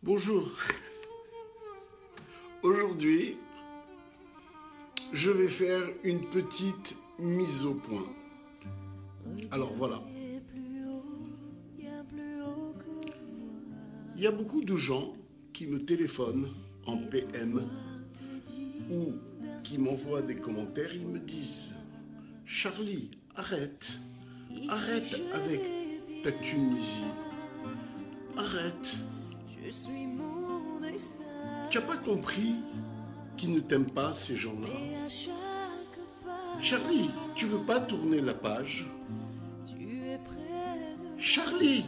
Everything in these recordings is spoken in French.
Bonjour. Aujourd'hui, je vais faire une petite mise au point. Alors voilà. Il y a beaucoup de gens qui me téléphonent en PM ou qui m'envoient des commentaires. Ils me disent « Charlie, arrête. Arrête avec ta Tunisie. Arrête. Tu n'as pas compris qu'ils ne t'aiment pas, ces gens-là. Charlie, tu veux pas tourner la page? Charlie,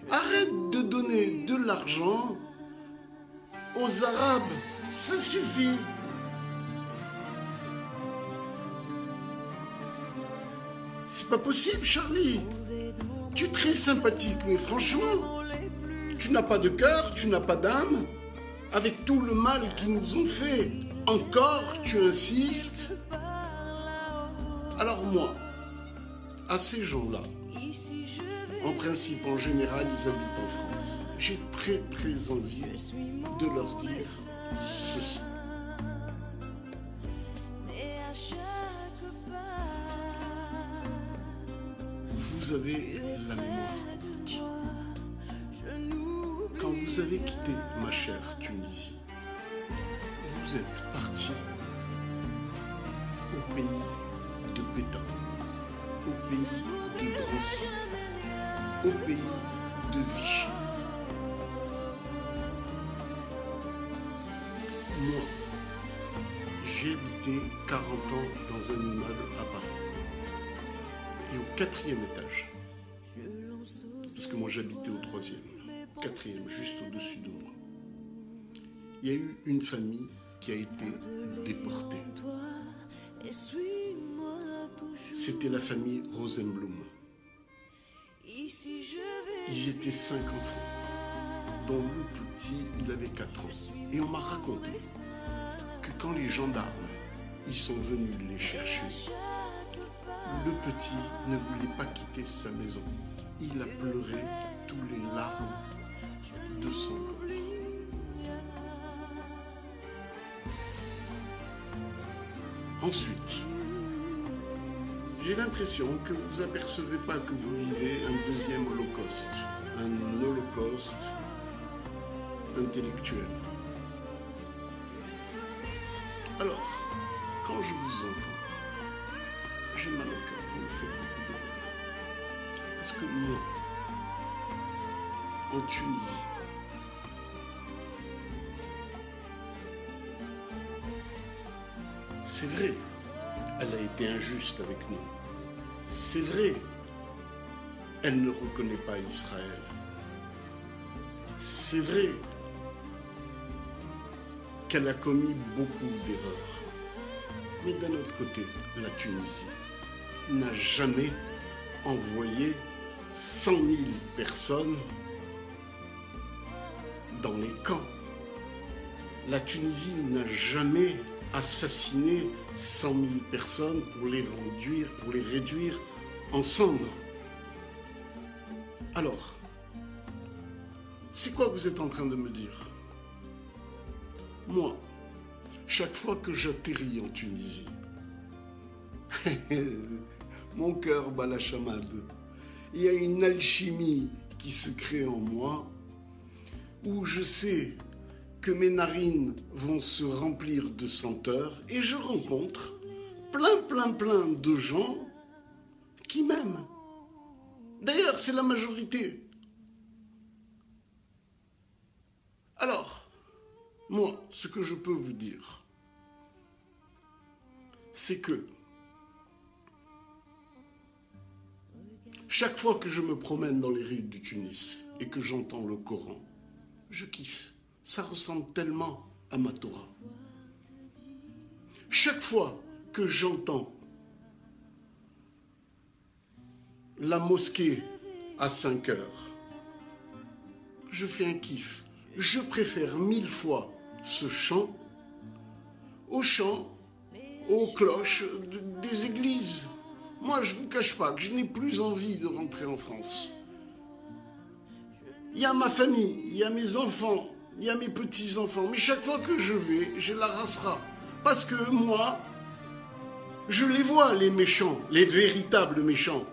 arrête de donner de l'argent aux Arabes. Ça suffit. C'est pas possible, Charlie. Tu es très sympathique, mais franchement, tu n'as pas de cœur, tu n'as pas d'âme. Avec tout le mal qu'ils nous ont fait, encore tu insistes. Alors moi, à ces gens-là, en principe, en général, ils habitent en France. J'ai très envie de leur dire ceci. Vous avez la mémoire courte. Quand vous avez quitté ma chère Tunisie, vous êtes parti au pays de Pétain, au pays de Drancy, au pays de Vichy. Moi, j'ai habité 40 ans dans un immeuble à Paris. Et au 4e étage, parce que moi j'habitais au 3e, 4e, juste au-dessus de moi, il y a eu une famille qui a été déportée. C'était la famille Rosenblum. Ils étaient 5 enfants, dont le petit, il avait 4 ans. Et on m'a raconté que quand les gendarmes, ils sont venus les chercher, le petit ne voulait pas quitter sa maison. Il a pleuré tous les larmes de son corps. Ensuite, j'ai l'impression que vous apercevez pas que vous vivez un deuxième holocauste, un holocauste intellectuel. Alors, quand je vous entends, j'ai mal au cœur, vous me faites beaucoup de mal. Parce que moi, en Tunisie, c'est vrai, elle a été injuste avec nous. C'est vrai, elle ne reconnaît pas Israël. C'est vrai qu'elle a commis beaucoup d'erreurs. Mais d'un autre côté, la Tunisie n'a jamais envoyé 100 000 personnes dans les camps. La Tunisie n'a jamais assassiné 100 000 personnes pour les réduire en cendres. Alors, c'est quoi que vous êtes en train de me dire? Moi, chaque fois que j'atterris en Tunisie, mon cœur bat la chamade. Il y a une alchimie qui se crée en moi, où je sais que mes narines vont se remplir de senteurs, et je rencontre plein de gens qui m'aiment. D'ailleurs, c'est la majorité. Alors, moi, ce que je peux vous dire, c'est que chaque fois que je me promène dans les rues du Tunis et que j'entends le Coran, je kiffe. Ça ressemble tellement à ma Torah. Chaque fois que j'entends la mosquée à 5 heures, je fais un kiff. Je préfère 1000 fois ce chant au chant, aux cloches des églises. Moi, je ne vous cache pas que je n'ai plus envie de rentrer en France. Il y a ma famille, il y a mes enfants, il y a mes petits-enfants. Mais chaque fois que je vais, j'ai la rassera. Parce que moi, je les vois, les méchants, les véritables méchants.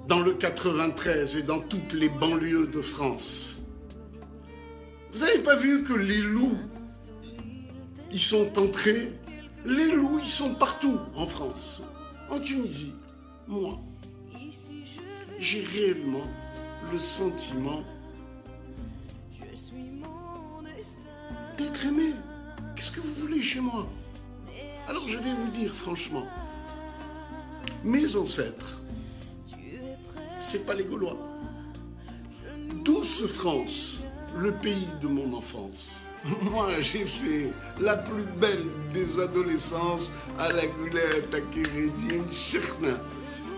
Dans le 93 et dans toutes les banlieues de France. Vous n'avez pas vu que les loups, ils sont entrés? Les loups, ils sont partout en France. En Tunisie, moi, j'ai réellement le sentiment d'être aimé. Qu'est-ce que vous voulez chez moi? Alors je vais vous dire franchement, mes ancêtres, c'est pas les Gaulois. Douce France, le pays de mon enfance. Moi, j'ai fait la plus belle des adolescences à la Goulette, à Kérédine, Chirna.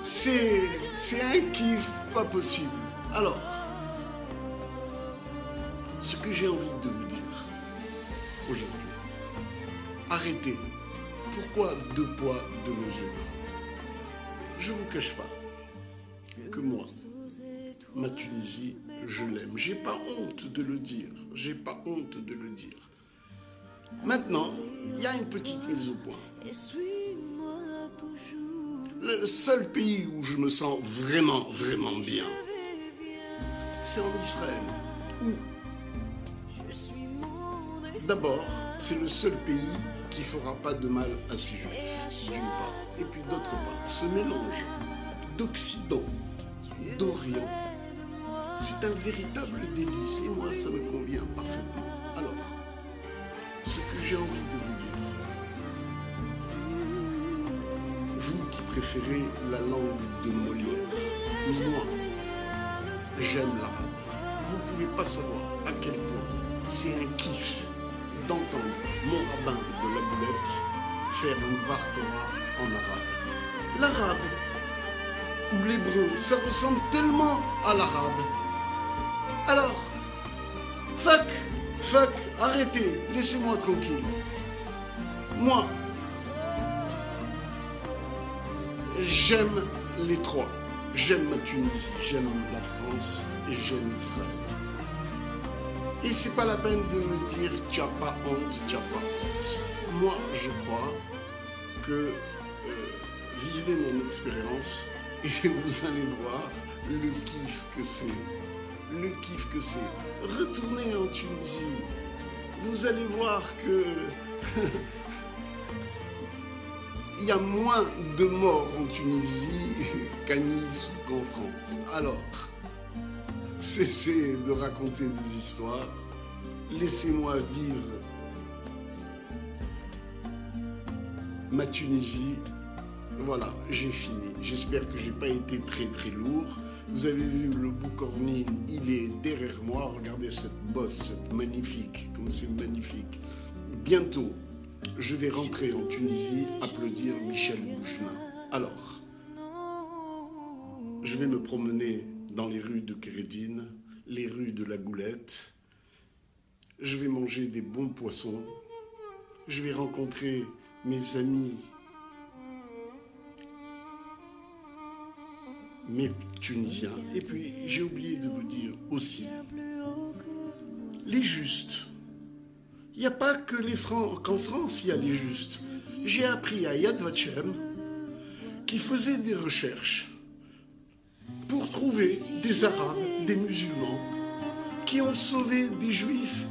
C'est un kiff pas possible. Alors, ce que j'ai envie de vous dire aujourd'hui, arrêtez. Pourquoi 2 poids, 2 mesures? Je ne vous cache pas que moi, ma Tunisie, je l'aime. J'ai pas honte de le dire. J'ai pas honte de le dire. Maintenant, il y a une petite mise au point. Le seul pays où je me sens vraiment, vraiment bien, c'est en Israël. Où d'abord, c'est le seul pays qui ne fera pas de mal à ses juifs, d'une part. Et puis d'autre part, ce mélange d'Occident, d'Orient, c'est un véritable délice. Et moi, ça me convient parfaitement. Alors, ce que j'ai envie de vous dire, vous qui préférez la langue de Molière, moi, j'aime l'arabe. Vous ne pouvez pas savoir à quel point c'est un kiff d'entendre mon rabbin de la Goulette faire un Dvar Torah en arabe. L'arabe ou l'hébreu, ça ressemble tellement à l'arabe. Alors, fuck, arrêtez, laissez-moi tranquille. Moi, j'aime les trois. J'aime ma Tunisie, j'aime la France et j'aime Israël. Et c'est pas la peine de me dire tu n'as pas honte, tu n'as pas honte. Moi, je crois que vivez mon expérience et vous allez voir le kiff que c'est. Le kiff que c'est. Retournez en Tunisie. Vous allez voir que il y a moins de morts en Tunisie qu'à Nice ou qu'en France. Alors, cessez de raconter des histoires. Laissez-moi vivre ma Tunisie. Voilà, j'ai fini. J'espère que je n'ai pas été très très lourd. Vous avez vu le Boucornine, il est derrière moi. Regardez cette bosse, cette magnifique, comme c'est magnifique. Bientôt, je vais rentrer en Tunisie applaudir Michel Bouchna. Alors, je vais me promener dans les rues de Kérédine, les rues de la Goulette. Je vais manger des bons poissons. Je vais rencontrer mes amis, mes Tunisiens. Et puis, j'ai oublié de vous dire aussi, les justes. Il n'y a pas que les Francs, qu'en France, il y a les justes. J'ai appris à Yad Vashem qui faisait des recherches pour trouver des Arabes, des musulmans, qui ont sauvé des Juifs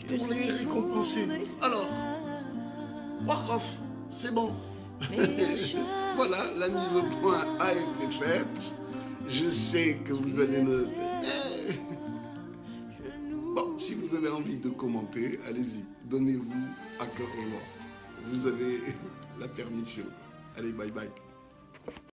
pour les récompenser. Alors, Wakaf, c'est bon. Voilà, la mise au point a été faite. Je sais que vous allez noter. Bon, si vous avez envie de commenter, allez-y, donnez-vous à cœur joie. Vous avez la permission. Allez, bye bye.